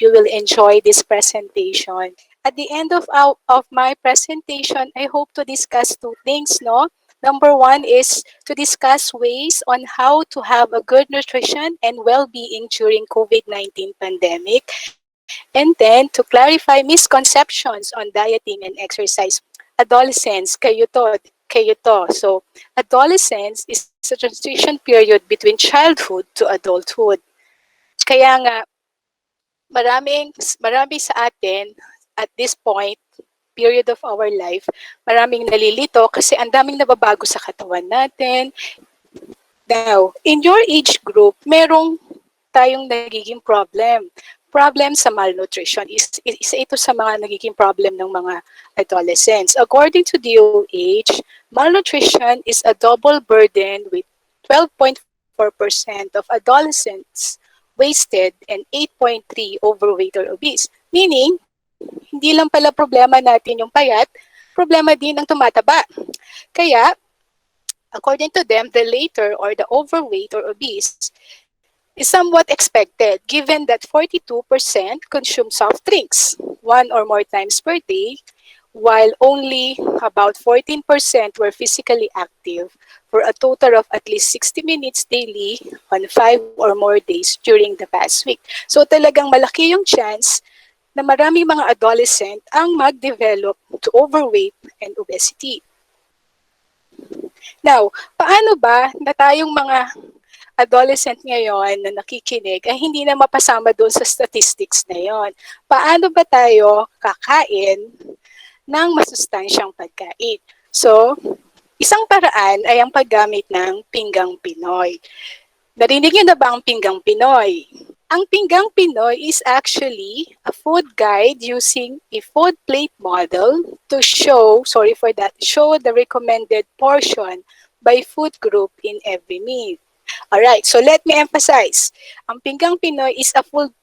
you will enjoy this presentation. At the end of my presentation, I hope to discuss two things, no? Number one is to discuss ways on how to have a good nutrition and well-being during COVID-19 pandemic. And then to clarify misconceptions on dieting and exercise. Adolescents, kayo to. So, adolescence is a transition period between childhood to adulthood. Kaya nga, marami sa atin at this point, period of our life, maraming nalilito kasi ang daming nababago sa katawan natin. Now, in your age group, merong tayong nagiging problem. Problem sa malnutrition. Isa ito sa mga nagiging problem ng mga adolescents. According to DOH, malnutrition is a double burden with 12.4% of adolescents wasted and 8.3 overweight or obese. Meaning, hindi lang pala problema natin yung payat, problema din ang tumataba. Kaya, according to them, the later or the overweight or obese is somewhat expected given that 42% consume soft drinks one or more times per day, while only about 14% were physically active for a total of at least 60 minutes daily on 5 or more days during the past week. So talagang malaki yung chance na maraming mga adolescent ang mag-develop to overweight and obesity. Now, paano ba na tayong mga adolescent ngayon na nakikinig ay hindi na mapasama doon sa statistics na yon? Paano ba tayo kakain ng masustansyang pagkain? So, isang paraan ay ang paggamit ng pinggang Pinoy. Narinig niyo na ba ang pinggang Pinoy? Ang pinggang Pinoy is actually a food guide using a food plate model to show the recommended portion by food group in every meal. Alright, so let me emphasize. Ang pinggang Pinoy is a food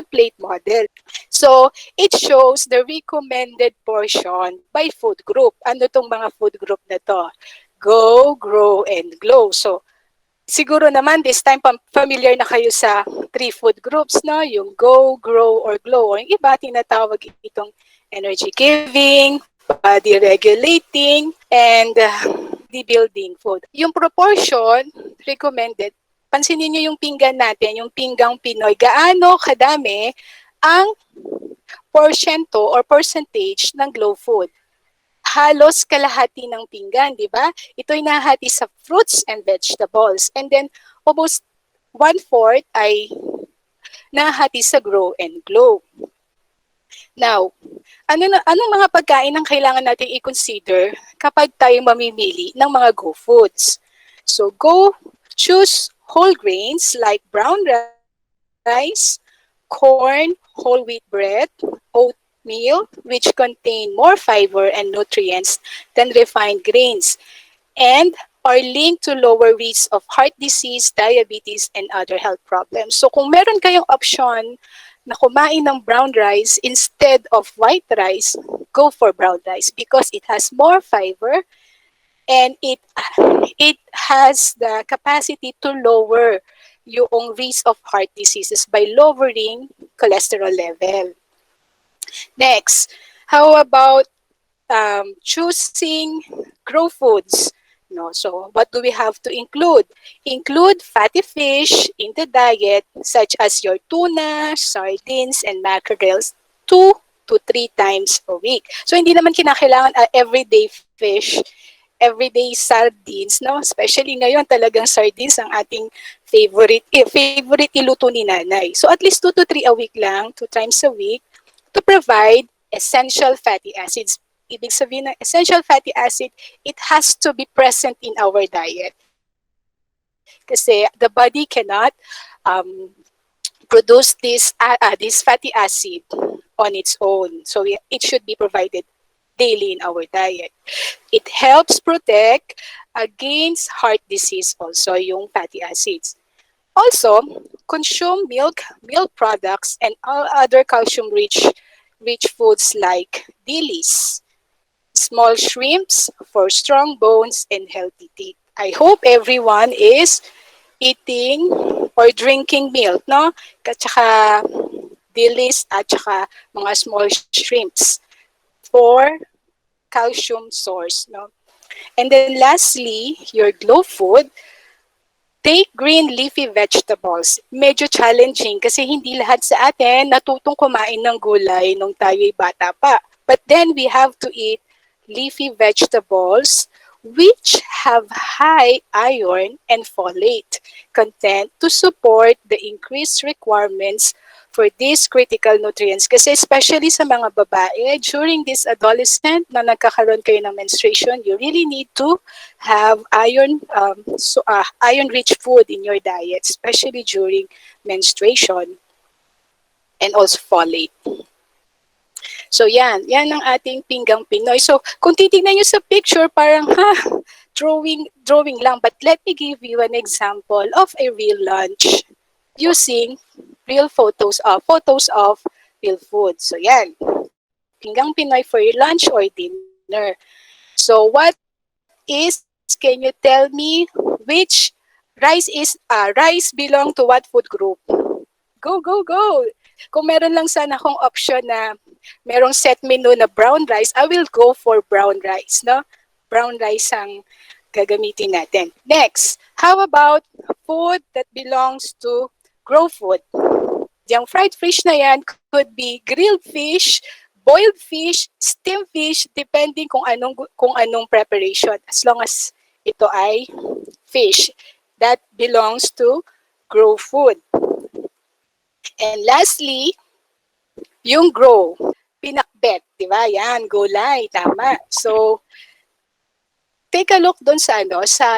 plate model. So, it shows the recommended portion by food group. Ano tong mga food group na to? Go, grow, and glow. So, siguro naman this time familiar na kayo sa 3 food groups, no? Yung go, grow, or glow. Or yung iba tinatawag itong energy giving, body regulating, and body building food. Yung proportion recommended, pansinin niyo yung pinggan natin, yung pinggang Pinoy, gaano kadami ang porsyento or percentage ng glow food. Halos kalahati ng pinggan, di ba? Ito'y nahati sa fruits and vegetables. And then, almost 1/4 ay nahati sa grow and glow. Now, anong mga pagkain ang kailangan natin i-consider kapag tayo mamimili ng mga go foods? So, choose whole grains like brown rice, corn, whole wheat bread, oatmeal, which contain more fiber and nutrients than refined grains, and are linked to lower risks of heart disease, diabetes, and other health problems. So kung meron kayong option na kumain ng brown rice instead of white rice, go for brown rice because it has more fiber and it has the capacity to lower yung risk of heart diseases by lowering cholesterol level. Next, how about choosing grow foods? No, so what do we have to include? Include fatty fish in the diet, such as your tuna, sardines, and mackerels 2 to 3 times a week. So hindi naman kinakailangan everyday fish, everyday sardines, no? Especially ngayon talagang sardines ang ating favorite iluto ni nanay. So at least 2 to 3 a week lang, 2 times a week, to provide essential fatty acids. Ibig sabihin ng essential fatty acid, it has to be present in our diet. Kasi the body cannot produce this fatty acid on its own. So it should be provided daily in our diet. It helps protect against heart disease also, yung fatty acids. Also, consume milk products, and all other calcium-rich foods like dilis, small shrimps for strong bones and healthy teeth. I hope everyone is eating or drinking milk, no? At saka dillies at saka mga small shrimps for calcium source. No? And then lastly, your glow food, take green leafy vegetables. Medyo challenging kasi hindi lahat sa atin natutong kumain ng gulay nung tayo'y bata pa. But then we have to eat leafy vegetables which have high iron and folate content to support the increased requirements for these critical nutrients. Kasi especially sa mga babae, during this adolescent na nagkakaroon kayo ng menstruation, you really need to have iron-rich food in your diet, especially during menstruation, and also folate. So yan ang ating pinggang Pinoy. So kung titignan nyo sa picture, parang drawing lang. But let me give you an example of a real lunch using real photos of real food. So yan, pinggang Pinoy for your lunch or dinner. So what is, can you tell me which rice belong to what food group? Go. Kung meron lang sana akong option na merong set menu na brown rice, I will go for brown rice, no? Brown rice ang gagamitin natin. Next, how about food that belongs to grow food? Yung fried fish na yan could be grilled fish, boiled fish, steamed fish, depending kung anong preparation. As long as ito ay fish that belongs to grow food. And lastly, yung grow, pinakbet, di ba? Yan, gulay, tama. So, take a look doon sa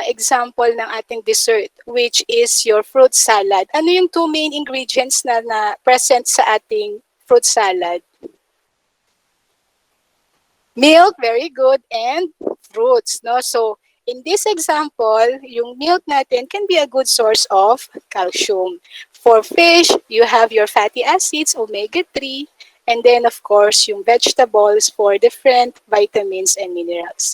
example ng ating dessert, which is your fruit salad. Ano yung two main ingredients na present sa ating fruit salad? Milk, very good, and fruits, no? So, in this example, yung milk natin can be a good source of calcium. For fish, you have your fatty acids, omega-3, and then of course, yung vegetables for different vitamins and minerals.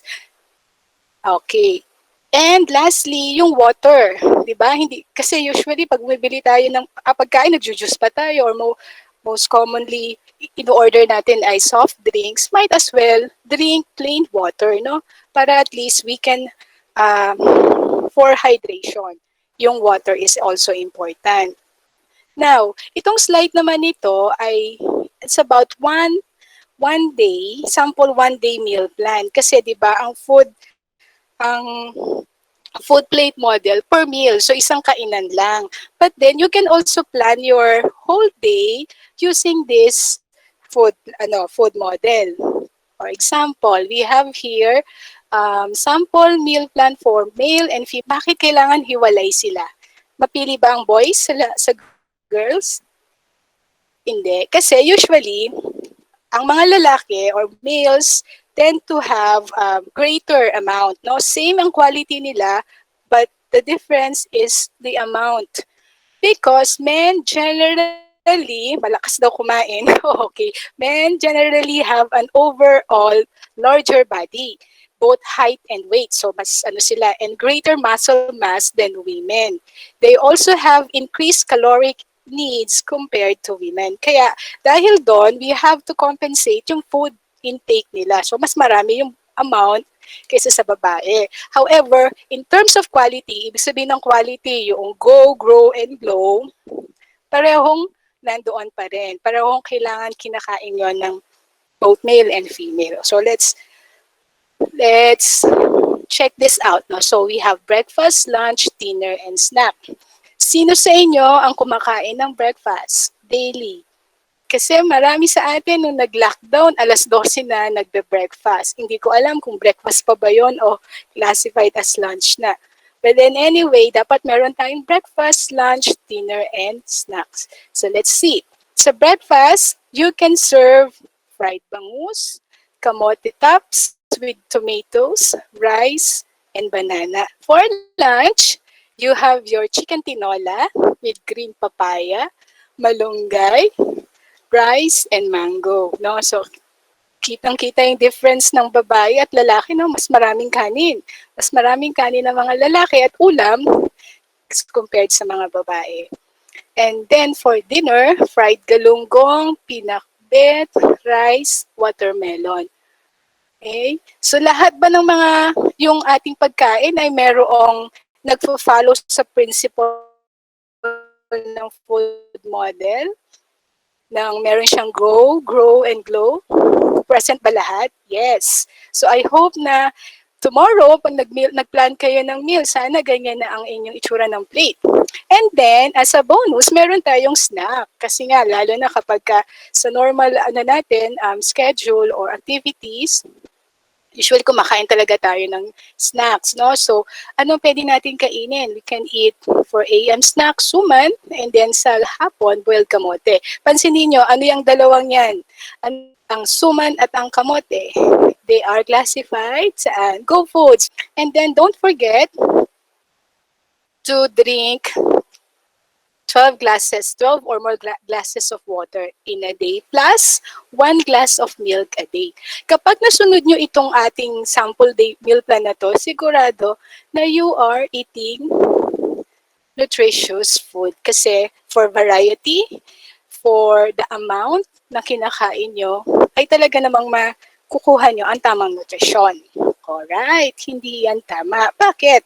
Okay. And lastly, yung water, 'di ba? Hindi kasi usually pag bumibili tayo ng pagkain, nagjo-juice pa tayo or most commonly in-order natin ay soft drinks, might as well drink plain water, no? Para at least we can for hydration. Yung water is also important. Now, itong slide naman nito ay it's about one day, sample one day meal plan. Kasi 'di ba, ang food plate model per meal. So isang kainan lang. But then you can also plan your whole day using this food model. For example, we have here sample meal plan for male and female. Bakit kailangan hiwalay sila? Mapili ba ang boys sa girls? Hindi. Kasi usually, ang mga lalaki or males tend to have greater amount. No? Same ang quality nila, but the difference is the amount. Because men generally, malakas daw kumain, okay, men generally have an overall larger body, both height and weight. So mas sila, and greater muscle mass than women. They also have increased caloric needs compared to women. Kaya dahil doon, we have to compensate yung food intake nila. So mas marami yung amount kaysa sa babae. However, in terms of quality, ibig sabihin ng quality, yung go, grow, and glow, parehong nandoon pa rin. Parehong kailangan kinakain yon ng both male and female. So let's check this out. No? So we have breakfast, lunch, dinner, and snack. Sino sa inyo ang kumakain ng breakfast daily? Kasi marami sa atin nung nag-lockdown, alas 12 na nagbe-breakfast. Hindi ko alam kung breakfast pa ba yon o classified as lunch na. But then anyway, dapat meron tayong breakfast, lunch, dinner, and snacks. So let's see. Sa breakfast, you can serve fried bangus, kamote tops with tomatoes, rice, and banana. For lunch, you have your chicken tinola with green papaya, malunggay, rice, and mango. No? So, kitang-kita yung difference ng babae at lalaki. No? Mas maraming kanin. Mas maraming kanin ng mga lalaki at ulam compared sa mga babae. And then for dinner, fried galunggong, pinakbet, rice, watermelon. Okay? So lahat ba ng mga yung ating pagkain ay merong nagfo-follow sa principle ng food model? Nang meron siyang grow, grow, and glow? Present ba lahat? Yes. So I hope na tomorrow, pag nag-plan kayo ng meal, sana ganyan na ang inyong itsura ng plate. And then, as a bonus, meron tayong snack. Kasi nga, lalo na kapag sa normal natin, schedule or activities, usually kumakain talaga tayo ng snacks, no? So, anong pwede natin kainin? We can eat for AM snack, suman, and then sa hapon, boiled kamote. Pansinin nyo, ano yung dalawang yan? Ang suman at ang kamote, they are classified sa Go Foods. And then, don't forget to drink 12 glasses, 12 or more glasses of water in a day, plus 1 glass of milk a day. Kapag nasunod nyo itong ating sample day meal plan na to, sigurado na you are eating nutritious food. Kasi for variety, for the amount na kinakain nyo, ay talaga namang makukuha nyo ang tamang nutrisyon. Alright, hindi yan tama. Bakit?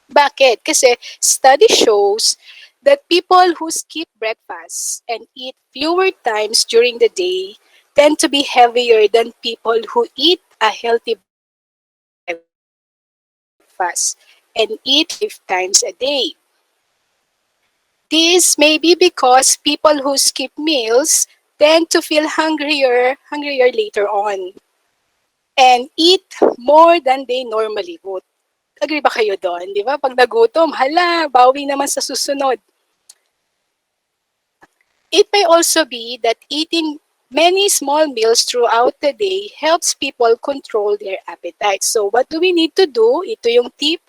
Bakit? Kasi study shows that people who skip breakfast and eat fewer times during the day tend to be heavier than people who eat a healthy breakfast and eat 5 times a day. This may be because people who skip meals tend to feel hungrier later on and eat more than they normally would. Agree ba kayo doon? Di ba? Pag nagutom, hala, bawi naman sa susunod. It may also be that eating many small meals throughout the day helps people control their appetite. So what do we need to do? Ito yung tip.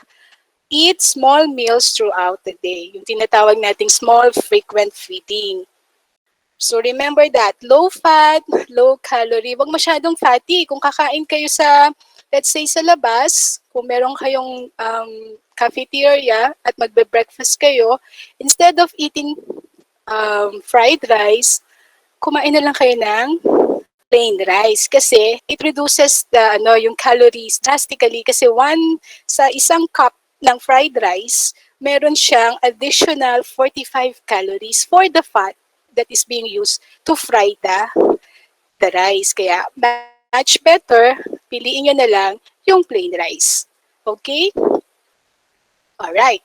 Eat small meals throughout the day. Yung tinatawag nating small frequent feeding. So remember that, low fat, low calorie, wag masyadong fatty. Kung kakain kayo sa, let's say sa labas, kung meron kayong cafeteria at magbe-breakfast kayo, instead of eating fried rice, kumain na lang kayo ng plain rice kasi it reduces yung calories drastically kasi sa isang cup ng fried rice, meron siyang additional 45 calories for the fat that is being used to fry the rice. Kaya much better, piliin nyo na lang yung plain rice. Okay? Alright.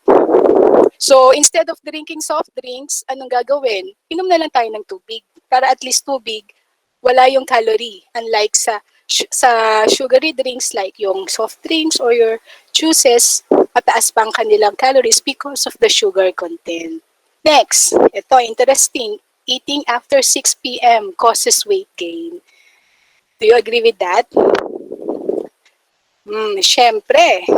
So, instead of drinking soft drinks, anong gagawin? Inom na lang tayo ng tubig. Para at least tubig, wala yung calorie. Unlike sa sugary drinks like yung soft drinks or your juices, mataas pa ang kanilang calories because of the sugar content. Next, ito, interesting. Eating after 6 p.m. causes weight gain. Do you agree with that? Syempre.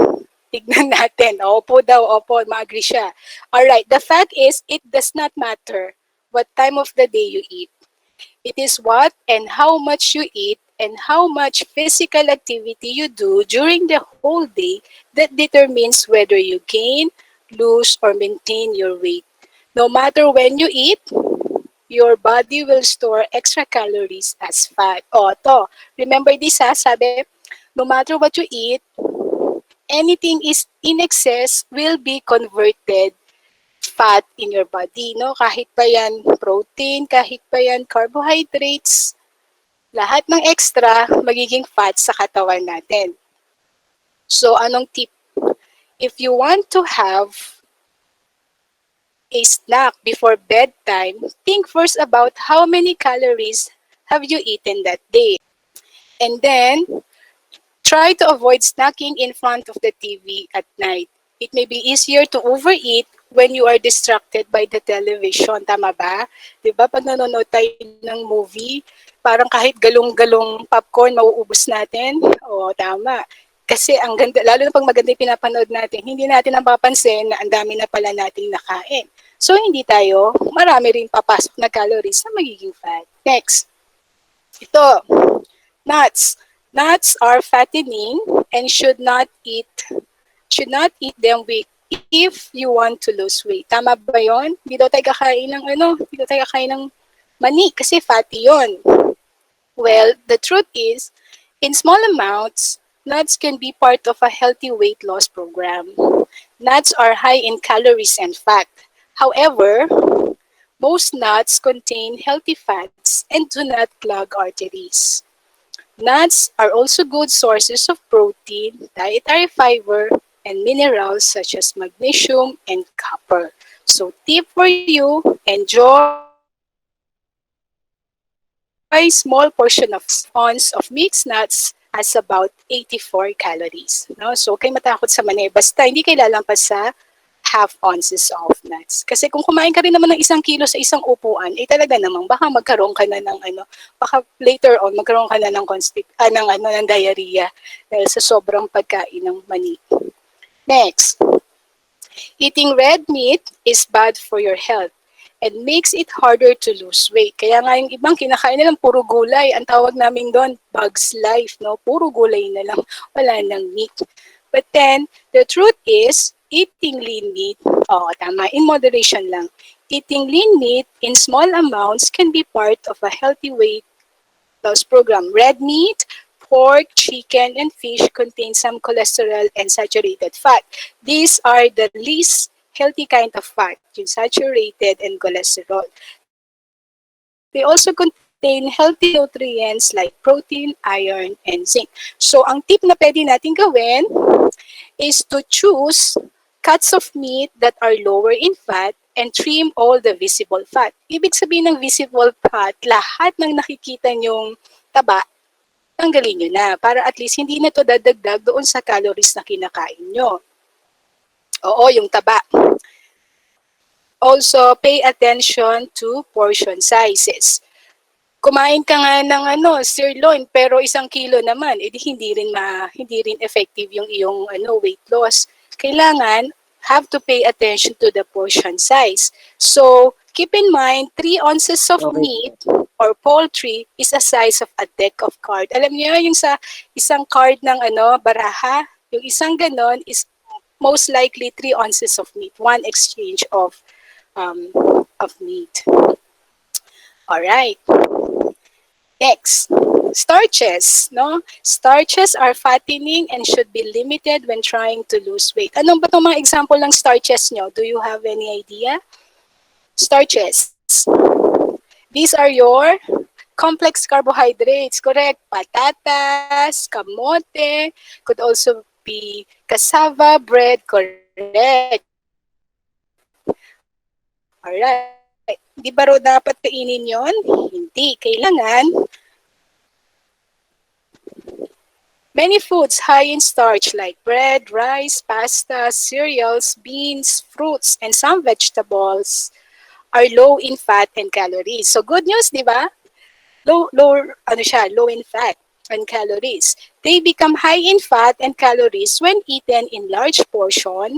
Tignan natin. Opo daw, opo, ma-agree siya. Alright, the fact is, it does not matter what time of the day you eat. It is what and how much you eat and how much physical activity you do during the whole day that determines whether you gain, lose, or maintain your weight. No matter when you eat, your body will store extra calories as fat. O, to. Remember this ha, sabi, no matter what you eat, anything is in excess will be converted fat in your body, no? Kahit pa yan protein, kahit pa yan carbohydrates, lahat ng extra magiging fat sa katawan natin. So, anong tip? If you want to have a snack before bedtime, think first about how many calories have you eaten that day. And then, try to avoid snacking in front of the TV at night. It may be easier to overeat when you are distracted by the television. Tama ba? Diba pag nanonood tayo ng movie, parang kahit galong-galong popcorn mauubos natin? Oo, tama. Kasi ang ganda, lalo na pag maganda yung pinapanood natin, hindi natin napapansin na ang dami na pala nating nakain. So, hindi tayo, marami rin papasok na calories na magiging fat. Next. Ito, nuts. Nuts are fattening and should not eat them if you want to lose weight. Tama ba yon? Hindi daw tayo kakain ng hindi daw tayo kakain ng mani kasi fatty yon. Well, the truth is, in small amounts, nuts can be part of a healthy weight loss program. Nuts are high in calories and fat. However, most nuts contain healthy fats and do not clog arteries. Nuts are also good sources of protein, dietary fiber, and minerals such as magnesium and copper. So tip for you, enjoy small portion of ounce of mixed nuts as about 84 calories. No? So kayo matakot sa mani, basta hindi kayo lalampas sa half ounces of nuts. Kasi kung kumain ka rin naman ng 1 kilo sa isang upuan, eh talaga namang baka magkaroon ka na ng baka later on magkaroon ka na ng ng diarrhea dahil sa sobrang pagkain ng mani. Next, eating red meat is bad for your health and makes it harder to lose weight. Kaya nga yung ibang kinakain nilang puro gulay. Ang tawag namin doon, bugs life, no? Puro gulay na lang, wala nang meat. But then, the truth is, eating lean meat, tama, in moderation lang. Eating lean meat in small amounts can be part of a healthy weight loss program. Red meat, pork, chicken, and fish contain some cholesterol and saturated fat. These are the least healthy kind of fat, yung saturated and cholesterol. They also contain healthy nutrients like protein, iron, and zinc. So, ang tip na pwede natin gawin is to choose cuts of meat that are lower in fat and trim all the visible fat. Ibig sabihin ng visible fat, lahat ng nakikita nyong taba, tanggalin nyo na para at least hindi na to dadagdag doon sa calories na kinakain nyo. Oo, yung taba. Also, pay attention to portion sizes. Kumain ka nga ng sirloin pero 1 kilo naman, edi hindi rin effective yung iyong weight loss. Kailangan have to pay attention to the portion size. So, keep in mind 3 ounces of meat or poultry is a size of a deck of card. Alam niyo yung sa isang card ng baraha, yung isang ganon is most likely 3 ounces of meat, one exchange of meat. All right. Next, starches, no? Starches are fattening and should be limited when trying to lose weight. Anong ba itong mga example ng starches nyo? Do you have any idea? Starches. These are your complex carbohydrates, correct? Patatas, kamote, could also be cassava, bread, correct? Alright. Di ba raw dapat kainin yon? Hindi. Kailangan many foods high in starch like bread, rice, pasta, cereals, beans, fruits, and some vegetables are low in fat and calories. So good news, di ba? Low in fat and calories. They become high in fat and calories when eaten in large portion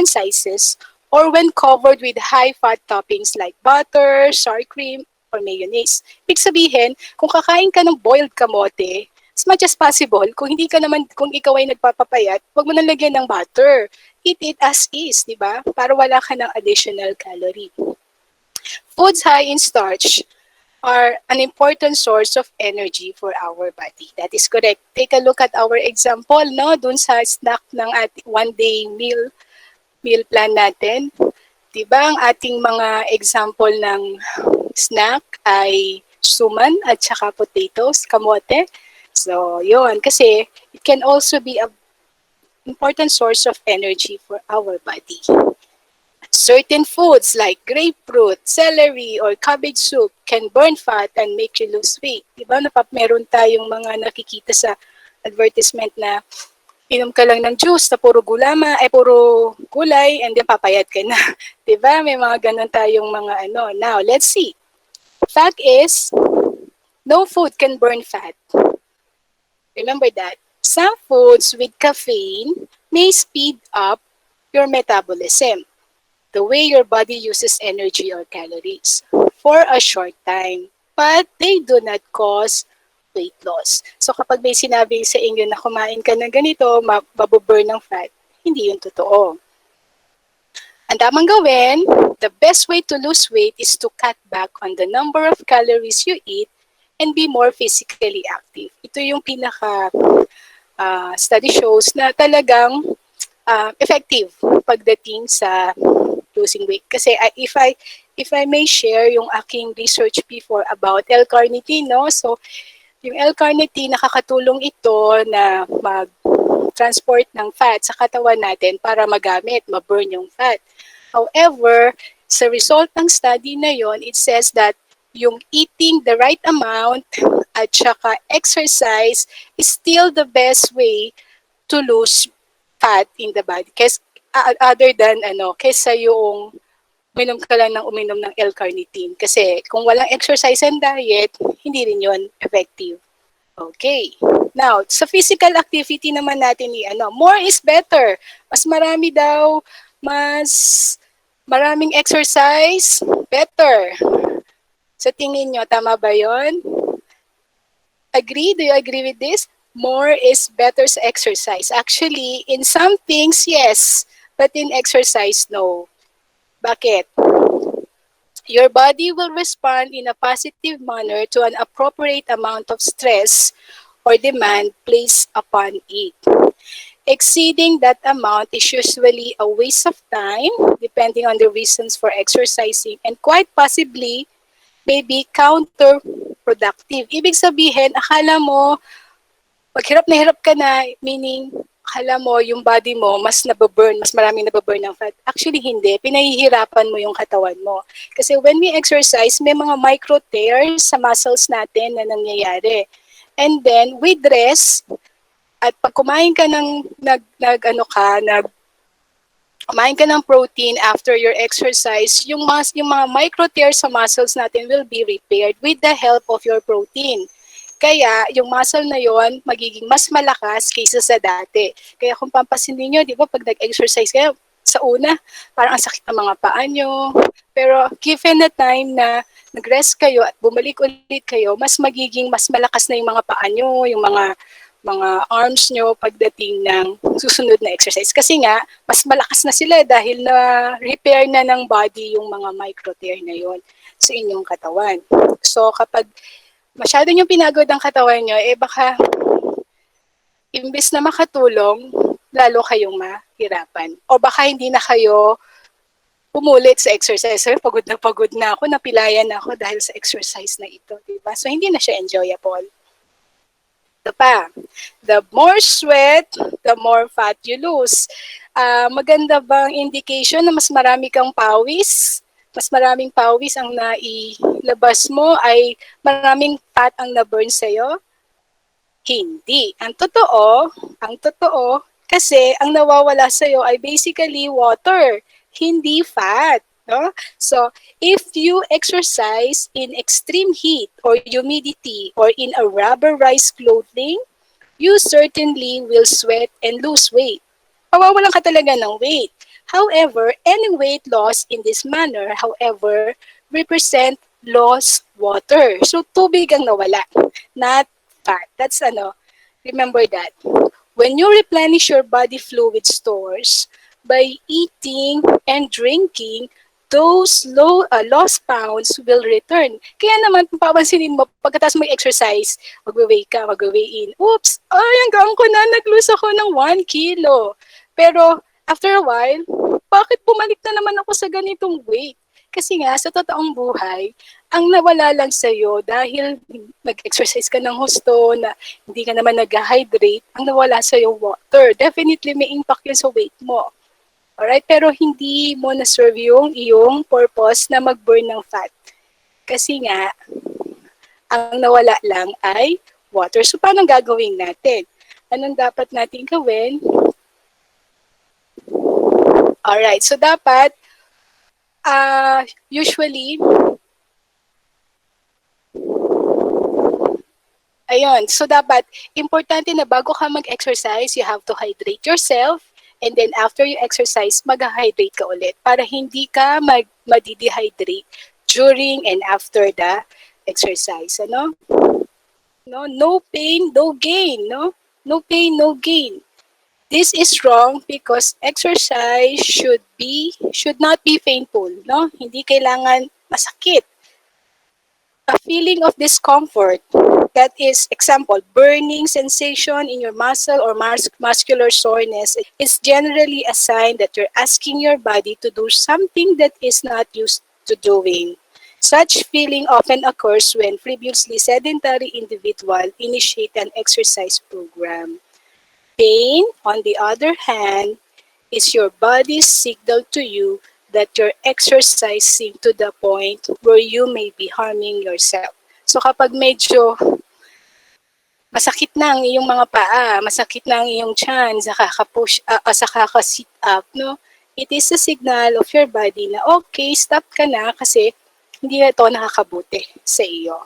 sizes, or when covered with high-fat toppings like butter, sour cream, or mayonnaise. Ibig sabihin, kung kakain ka ng boiled kamote, as much as possible, kung ikaw ay nagpapapayat, huwag mo nang lagyan ng butter. Eat it as is, di ba? Para wala ka ng additional calorie. Foods high in starch are an important source of energy for our body. That is correct. Take a look at our example, no? Dun sa snack ng ating one-day meal plan natin. Diba ang ating mga example ng snack ay suman at saka potatoes, kamote. So, yun. Kasi it can also be an important source of energy for our body. Certain foods like grapefruit, celery, or cabbage soup can burn fat and make you lose weight. Diba? Meron tayong mga nakikita sa advertisement na inom ka lang ng juice na puro gulay, and then papayat ka na. Diba? May mga ganun tayong mga Now, let's see. Fact is, no food can burn fat. Remember that. Some foods with caffeine may speed up your metabolism, the way your body uses energy or calories, for a short time. But they do not cause weight loss. So kapag may sinabi sa inyo na kumain ka ng ganito, mabuburn ng fat, hindi yun totoo. Ang tamang gawin, the best way to lose weight is to cut back on the number of calories you eat and be more physically active. Ito yung pinaka study shows na talagang effective pagdating sa losing weight. Kasi if I may share yung aking research before about L-carnitine, no? So, yung L-carnitine, nakakatulong ito na mag-transport ng fat sa katawan natin para magamit, ma-burn yung fat. However, sa result ng study na yon, it says that yung eating the right amount at saka exercise is still the best way to lose fat in the body. Kasi other than kaysa yung uminom ka lang ng uminom ng L-carnitine. Kasi kung walang exercise and diet, hindi rin yon effective. Okay. Now, sa physical activity naman natin more is better. Mas marami daw, mas maraming exercise, better. Sa tingin nyo, tama ba yon? Agree? Do you agree with this? More is better sa exercise. Actually, in some things, yes. But in exercise, no. Bakit? Your body will respond in a positive manner to an appropriate amount of stress or demand placed upon it. Exceeding that amount is usually a waste of time, depending on the reasons for exercising, and quite possibly may be counterproductive. Ibig sabihin, akala mo, pag hirap na hirap ka na, meaning, akala mo yung body mo mas nababurn, mas maraming nababurn ng fat. Actually, hindi. Pinahihirapan mo yung katawan mo. Kasi when we exercise, may mga micro tears sa muscles natin na nangyayari. And then, with rest, at pag kumain ka ng, kumain ka ng protein after your exercise, yung mga micro tears sa muscles natin will be repaired with the help of your protein. Kaya, yung muscle na yon magiging mas malakas kaysa sa dati. Kaya kung pampasin niyo, di ba, pag nag-exercise kayo, sa una, parang ang sakit ng mga paa nyo. Pero given the time na nag-rest kayo at bumalik ulit kayo, mas magiging mas malakas na yung mga paa nyo, yung mga arms nyo pagdating ng susunod na exercise. Kasi nga, mas malakas na sila dahil na repair na ng body yung mga micro tear na yon sa inyong katawan. So kapag masyado nyo pinagod ang katawan nyo, baka imbes na makatulong, lalo kayong mahirapan. O baka hindi na kayo pumulit sa exercise. So, pagod na ako, napilayan na ako dahil sa exercise na ito. Diba? So, hindi na siya enjoyable. Ito pa, the more sweat, the more fat you lose. Maganda bang indication na mas marami kang pawis? Mas maraming pawis ang nailabas mo ay maraming fat ang na-burn sa'yo? Hindi. Ang totoo, kasi ang nawawala sa'yo ay basically water, hindi fat. No? So, if you exercise in extreme heat or humidity or in a rubberized clothing, you certainly will sweat and lose weight. Mawawalan ka talaga ng weight. However, any weight loss in this manner, however, represent lost water. So, tubig ang nawala, not fat. That's remember that. When you replenish your body fluid stores by eating and drinking, those lost pounds will return. Kaya naman, papansinin mo, pagkatapos mag-exercise, mag-weigh ka, mag-weigh in. Oops, hanggang ko na, nag-lose ako ng 1 kilo. Pero, after a while, bakit bumalik na naman ako sa ganitong weight? Kasi nga, sa totoong buhay, ang nawala lang sa'yo dahil nag-exercise ka ng husto, na hindi ka naman nag-hydrate, ang nawala sa'yo water. Definitely may impact yun sa weight mo. Alright? Pero hindi mo na-serve yung iyong purpose na mag-burn ng fat. Kasi nga, ang nawala lang ay water. So, paano gagawin natin? Anong dapat natin gawin? Alright. So, dapat, usually, ayun. So, dapat, importante na bago ka mag-exercise, you have to hydrate yourself. And then, after you exercise, mag-hydrate ka ulit para hindi ka madi-dehydrate during and after the exercise. Ano? No pain, no gain. No pain, no gain. This is wrong because exercise should not be painful, no? Hindi kailangan masakit. A feeling of discomfort, that is, example, burning sensation in your muscle or muscular soreness, is generally a sign that you're asking your body to do something that is not used to doing. Such feeling often occurs when previously sedentary individual initiate an exercise program. Pain, on the other hand, is your body's signal to you that you're exercising to the point where you may be harming yourself. So kapag medyo masakit na ang iyong mga paa, masakit na ang iyong tiyan, sa kaka-sit up, no? It is a signal of your body na okay, stop ka na kasi hindi na ito nakakabuti sa iyo.